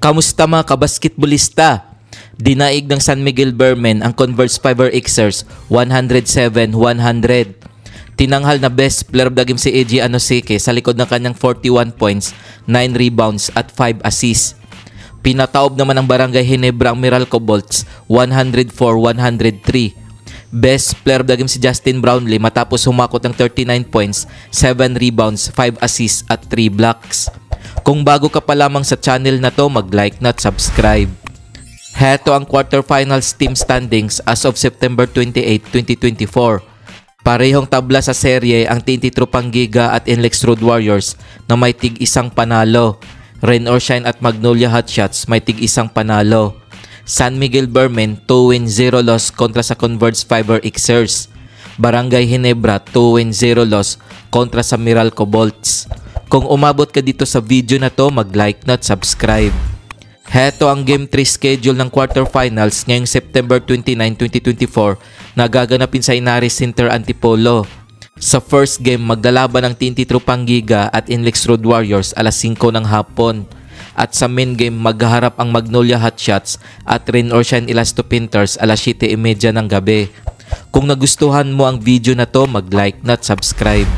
Kamusta mga kabasketbolista? Dinaig ng San Miguel Bearmen ang Converse Fiber Xers 107-100. Tinanghal na best player of the game si AJ Anosike sa likod ng kanyang 41 points, 9 rebounds at 5 assists. Pinataob naman ng Barangay Ginebra ang Meralco Bolts 104-103. Best player of the game si Justin Brownlee matapos humakot ng 39 points, 7 rebounds, 5 assists at 3 blocks. Kung bago ka pa lamang sa channel na to, mag-like na at subscribe. Heto ang quarterfinals team standings as of September 28, 2024. Parehong tabla sa serye ang TNT Tropang-Giga at NLEX Road Warriors na may tig-isang panalo. Rain or Shine at Magnolia Hotshots may tig-isang panalo. San Miguel Bearmen 2-0 loss kontra sa Converse Fiber Xers. Barangay Ginebra 2-0 loss kontra sa Meralco Bolts. Kung umabot ka dito sa video na to, mag-like na at subscribe. Heto ang Game 3 schedule ng quarterfinals ngayong September 29, 2024 na gaganapin sa Inaris Center, Antipolo. Sa first game, maglalaban ang TNT Tropang-Giga at NLEX Road Warriors alas 5 ng hapon. At sa main game, maghaharap ang Magnolia Hotshots at Rain or Shine Elasto Painters alas 7:30 ng gabi. Kung nagustuhan mo ang video na to, mag-like na at subscribe.